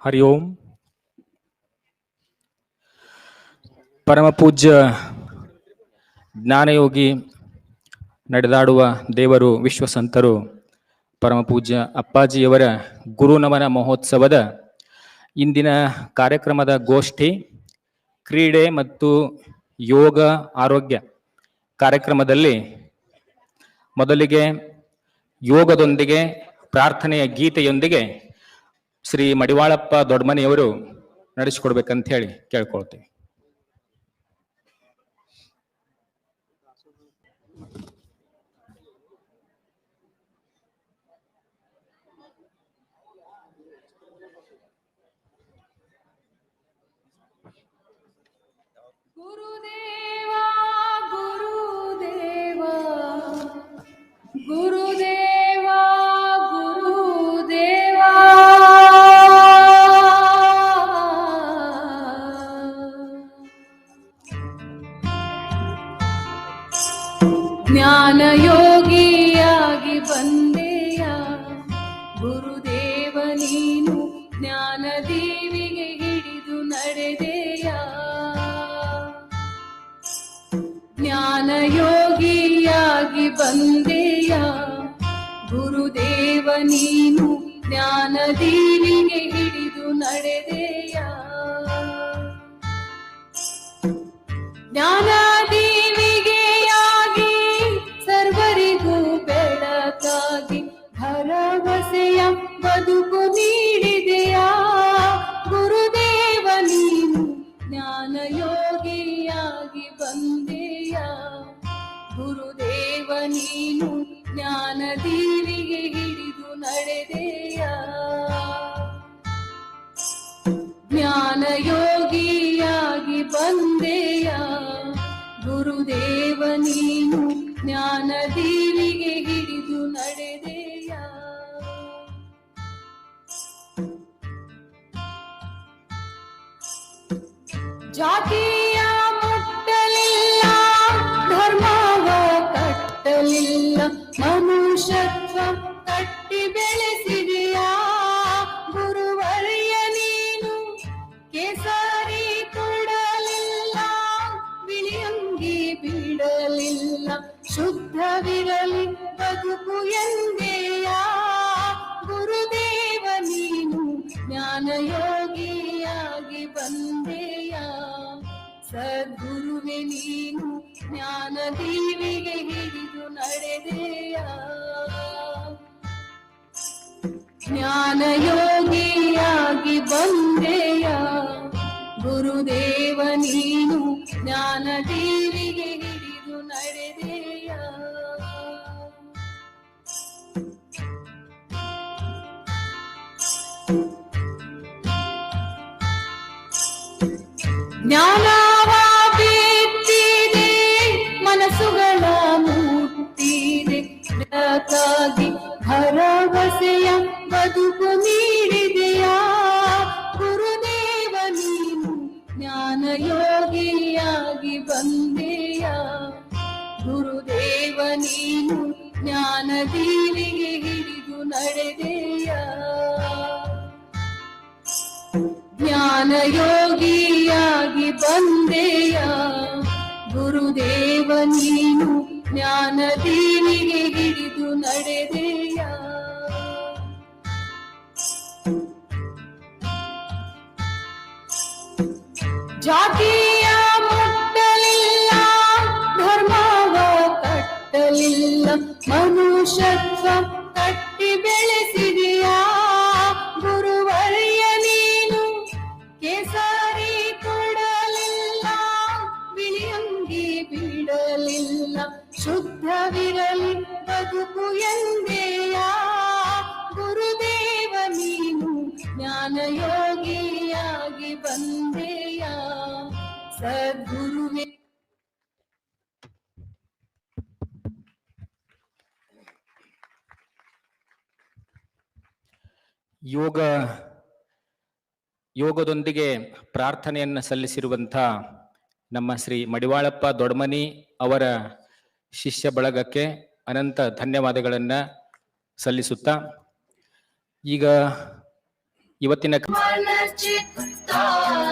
ಹರಿ ಓಂ. ಪರಮ ಪೂಜ್ಯ ಜ್ಞಾನಯೋಗಿ ನಡೆದಾಡುವ ದೇವರು ವಿಶ್ವಸಂತರು ಪರಮ ಪೂಜ್ಯ ಅಪ್ಪಾಜಿಯವರ ಗುರುನಮನ ಮಹೋತ್ಸವದ ಇಂದಿನ ಕಾರ್ಯಕ್ರಮದ ಗೋಷ್ಠಿ ಕ್ರೀಡೆ ಮತ್ತು ಯೋಗ ಆರೋಗ್ಯ ಕಾರ್ಯಕ್ರಮದಲ್ಲಿ ಮೊದಲಿಗೆ ಯೋಗದೊಂದಿಗೆ ಪ್ರಾರ್ಥನೆಯ ಗೀತೆಯೊಂದಿಗೆ ಶ್ರೀ ಮಡಿವಾಳಪ್ಪ ದೊಡ್ಡಮನಿಯವರು ನಡೆಸಿಕೊಡ್ಬೇಕಂತ ಹೇಳಿ ಕೇಳ್ಕೊಳ್ತೀವಿ. ಗುರುದೇವಾ ಗುರುದೇವಾ ಗುರುದೇವಾ ಗುರುದೇವಾ ಜ್ಞಾನಯೋಗಿಯಾಗಿ ಬಂದೆಯ ಗುರುದೇವ ನೀನು ಜ್ಞಾನದೇವಿಗೆ ಹಿಡಿದು ನಡೆದೆಯ ಜ್ಞಾನಯೋಗಿಯಾಗಿ ಬಂದೆಯ ಗುರುದೇವ ನೀನು ಜ್ಞಾನದೇವಿಗೆ ಹಿಡಿದು ನಡೆದೆಯ ಜ್ಞಾನದೇವಿಗೆಯಾಗಿ ಸರ್ವರಿಗೂ ಬೆಳಕಾಗಿ ಭರವಸೆಯ ಬದುಕು ನೀಡಿದೆಯ ಗುರುದೇವ ನೀನು ಜ್ಞಾನಯೋಗಿಯಾಗಿ ಬಂದೆಯ ಗುರುದೇವ ನೀನು ಜ್ಞಾನದೇವಿಗೆ ಹಿಡಿದು ನಡೆದೆಯ ಜ್ಞಾನಯೋಗಿಯಾಗಿ ಬಂದೆಯ ಗುರುದೇವ ನೀನು ಜ್ಞಾನದೇವಿಗೆ ಹಿಡಿದು ನಡೆದೆಯ ಜಾತಿಯ ಮುಟ್ಟಲಿಲ್ಲ ಧರ್ಮವ ಕಟ್ಟಲಿಲ್ಲ ಮನುಷ್ಯತ್ವ ಕಟ್ಟಿ ಬೆಳೆಸಿದೆಯ ಗುರುವರ್ಯ ನೀನು ಕೇಸರಿ ಕೊಡಲಿಲ್ಲ ಬಿಳಿಯಂಗಿ ಬಿಡಲಿಲ್ಲ ಶುದ್ಧವಿರಲಿ ಬದುಕು ಎಂದೆಯ ಗುರುದೇವ ನೀನು ಜ್ಞಾನಯೋಗಿಯಾಗಿ ಬಂದೆಯ ಸದ್ಗುರುವೆ ನೀನು ಜ್ಞಾನದೇವಿಗೆ ಹಿಡಿದು ನಡೆದೆಯ ಜ್ಞಾನಯೋಗಿಯಾಗಿ ಬಂದೆಯ ಗುರುದೇವ ನೀನು ಜ್ಞಾನದೇವಿಗೆ ಹಿಡಿದು ನಡೆದೆಯ ಜ್ಞಾನವ ಬಿತ್ತಿದೆ ಮನಸ್ಸುಗಳ ಮುಟ್ಟಿದೆ ಬೆಳಕಾಗಿ ಭರವಸೆಯ ಬದುಕು ನೀಡಿದೆಯ ಗುರುದೇವ ನೀನು ಜ್ಞಾನಯೋಗಿಯಾಗಿ ಬಂದೆಯ ಗುರುದೇವ ನೀನು ಜ್ಞಾನದೇವಿಗೆ ಹಿಡಿದು ನಡೆದೆಯ ಜ್ಞಾನಯೋಗಿಯಾಗಿ ಬಂದೆಯ ಗುರುದೇವ ನೀನು ಜ್ಞಾನದೇವಿಗೆ ಹಿಡಿದು ನಡೆದೆಯ ಜಾತಿಯ ಮುಟ್ಟಲಿಲ್ಲ ಧರ್ಮವ ಕಟ್ಟಲಿಲ್ಲ ಮನುಷ್ಯತ್ವ ಕಟ್ಟಿ ಬೆಳೆಸಿದೆಯ ಗುರುವರ್ಯ ನೀನು ಕೇಸರಿ ಕೊಡಲಿಲ್ಲ ಬಿಳಿಯಂಗಿ ಬಿಡಲಿಲ್ಲ ಶುದ್ಧವಿರಲಿ ಬದುಕು ಎಂದೆಯ ಗುರುದೇವ ನೀನು ಜ್ಞಾನಯೋಗಿಯಾಗಿ ಬಂದೆಯ ಸದ್ಗುರುವೆ ಯೋಗದೊಂದಿಗೆ ಪ್ರಾರ್ಥನೆಯನ್ನು ಸಲ್ಲಿಸಿರುವಂಥ ನಮ್ಮ ಶ್ರೀ ಮಡಿವಾಳಪ್ಪ ದೊಡ್ಡಮನಿ ಅವರ ಶಿಷ್ಯ ಬಳಗಕ್ಕೆ ಅನಂತ ಧನ್ಯವಾದಗಳನ್ನು ಸಲ್ಲಿಸುತ್ತಾ ಈಗ ಇವತ್ತಿನ मनचित्त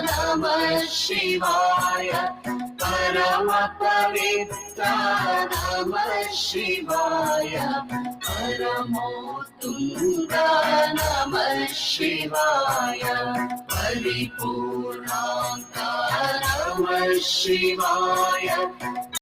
नमः शिवाय परम पवित्र नमः शिवाय परमोत्तुंग नमः शिवाय परिपूर्णांग नमः शिवाय